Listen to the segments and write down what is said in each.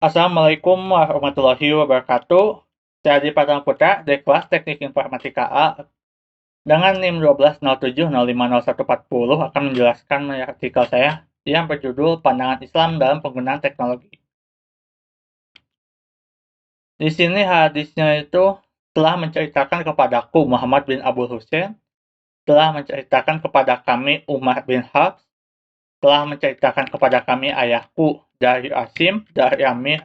Assalamualaikum warahmatullahi wabarakatuh. Saya Adi Pratama Putra dari kelas Teknik Informatika A dengan NIM 1207050140 akan menjelaskan artikel saya yang berjudul Pandangan Islam dalam Penggunaan Teknologi. Di sini hadisnya itu telah menceritakan kepadaku Muhammad bin Abdul Husain, telah menceritakan kepada kami Umar bin Hafs, telah menceritakan kepada kami ayahku dari Asim, dari Amir,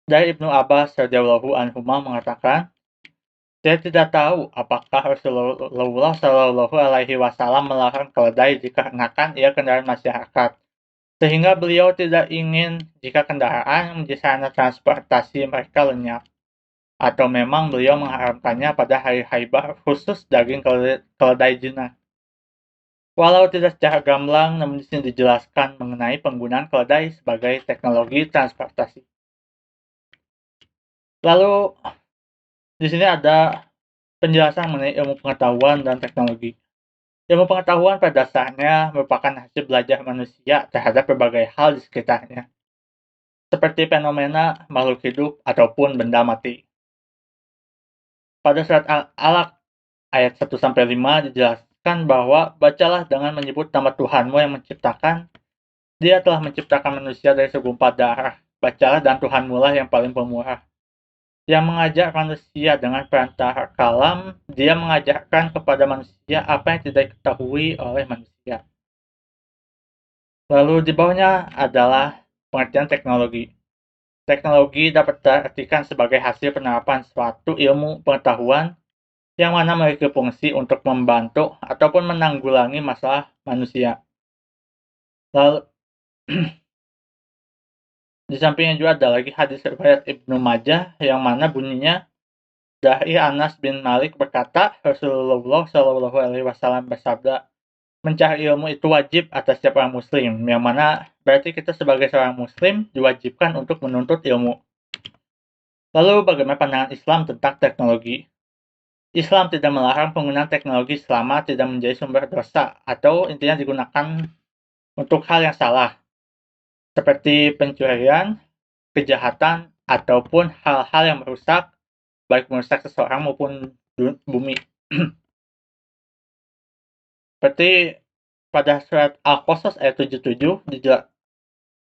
dari Ibnu Abbas radhiyallahu anhuma mengatakan, saya tidak tahu apakah Rasulullah Shallallahu Alaihi Wasallam melarang keledai dikarenakan ia kendaraan masyarakat, sehingga beliau tidak ingin jika kendaraan yang menjadi sarana transportasi mereka lenyap, atau memang beliau mengharamkannya pada hari Khaibar khusus daging keledai jinak. Walau tidak secara gamblang, namun di sini dijelaskan mengenai penggunaan keledai sebagai teknologi transportasi. Lalu di sini ada penjelasan mengenai ilmu pengetahuan dan teknologi. Ilmu pengetahuan pada dasarnya merupakan hasil belajar manusia terhadap berbagai hal di sekitarnya, seperti fenomena makhluk hidup ataupun benda mati. Pada surat Al-Alaq ayat 1-5 dijelaskan bahwa bacalah dengan menyebut nama Tuhanmu yang menciptakan. Dia telah menciptakan manusia dari segumpal darah. Bacalah dan Tuhanmu lah yang paling pemurah, yang mengajak manusia dengan perantara kalam. Dia mengajarkan kepada manusia apa yang tidak diketahui oleh manusia. Lalu di bawahnya adalah pengertian teknologi. Teknologi dapat diartikan sebagai hasil penerapan suatu ilmu pengetahuan yang mana memiliki fungsi untuk membantu ataupun menanggulangi masalah manusia. Lalu di sampingnya juga ada lagi hadis riwayat Ibnu Majah yang mana bunyinya dari Anas bin Malik berkata, Rasulullah Shallallahu Alaihi Wasallam bersabda, mencari ilmu itu wajib atas setiap orang muslim, yang mana berarti kita sebagai seorang muslim diwajibkan untuk menuntut ilmu. Lalu bagaimana pandangan Islam tentang teknologi? Islam tidak melarang penggunaan teknologi selama tidak menjadi sumber dosa atau intinya digunakan untuk hal yang salah, seperti pencurian, kejahatan, ataupun hal-hal yang merusak, baik merusak seseorang maupun bumi. Seperti pada surat Al-Qasas ayat 77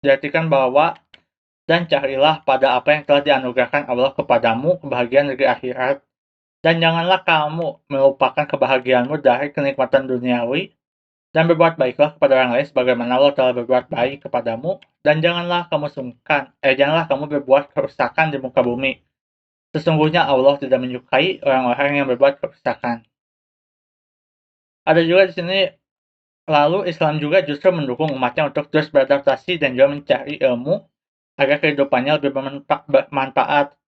diartikan bahwa dan carilah pada apa yang telah dianugerahkan Allah kepadamu kebahagiaan negeri akhirat, dan janganlah kamu melupakan kebahagiaanmu dari kenikmatan duniawi, dan berbuat baiklah kepada orang lain sebagaimana Allah telah berbuat baik kepadamu, dan janganlah kamu berbuat kerusakan di muka bumi. Sesungguhnya Allah tidak menyukai orang-orang yang berbuat kerusakan. Ada juga di sini, lalu Islam juga justru mendukung umatnya untuk terus beradaptasi dan juga mencari ilmu agar kehidupannya lebih bermanfaat.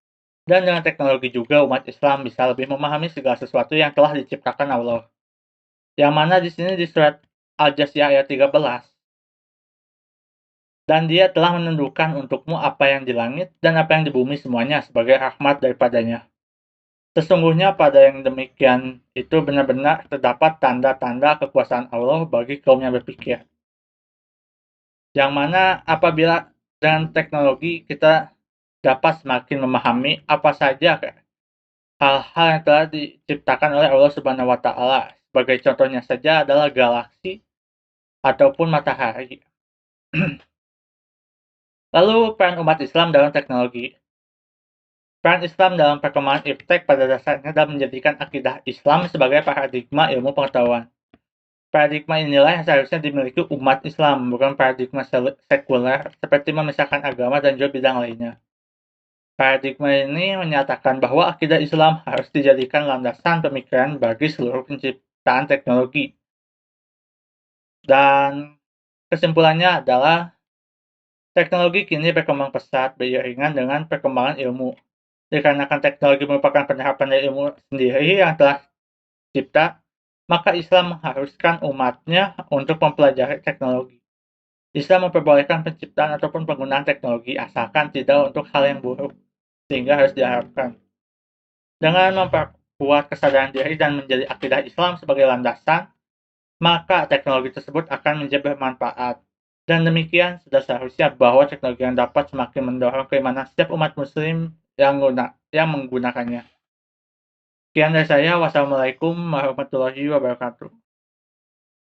Dan dengan teknologi juga umat Islam bisa lebih memahami segala sesuatu yang telah diciptakan Allah. Yang mana di sini di surat Al-Jasiyah ayat 13. Dan dia telah menundukkan untukmu apa yang di langit dan apa yang di bumi semuanya sebagai rahmat daripadanya. Sesungguhnya pada yang demikian itu benar-benar terdapat tanda-tanda kekuasaan Allah bagi kaum yang berpikir. Yang mana apabila dengan teknologi kita dapat semakin memahami apa saja hal-hal yang telah diciptakan oleh Allah Subhanahu wa Ta'ala. Sebagai contohnya saja adalah galaksi ataupun matahari. Lalu peran umat Islam dalam teknologi. Peran Islam dalam perkembangan iptek pada dasarnya adalah menjadikan akidah Islam sebagai paradigma ilmu pengetahuan. Paradigma inilah yang seharusnya dimiliki umat Islam, bukan paradigma sekuler seperti memisahkan agama dan juga bidang lainnya. Paradigma ini menyatakan bahwa akidah Islam harus dijadikan landasan pemikiran bagi seluruh penciptaan teknologi. Dan kesimpulannya adalah teknologi kini berkembang pesat beriringan dengan perkembangan ilmu. Dikarenakan teknologi merupakan penerapan dari ilmu sendiri yang telah dicipta, maka Islam mengharuskan umatnya untuk mempelajari teknologi. Islam memperbolehkan penciptaan ataupun penggunaan teknologi asalkan tidak untuk hal yang buruk, sehingga harus diharapkan. Dengan memperkuat kesadaran diri dan menjadi akidah Islam sebagai landasan, maka teknologi tersebut akan menjadi bermanfaat. Dan demikian sudah seharusnya bahwa teknologi yang dapat semakin mendorong keimanan setiap umat muslim yang menggunakannya. Sekian dari saya. Wassalamualaikum warahmatullahi wabarakatuh.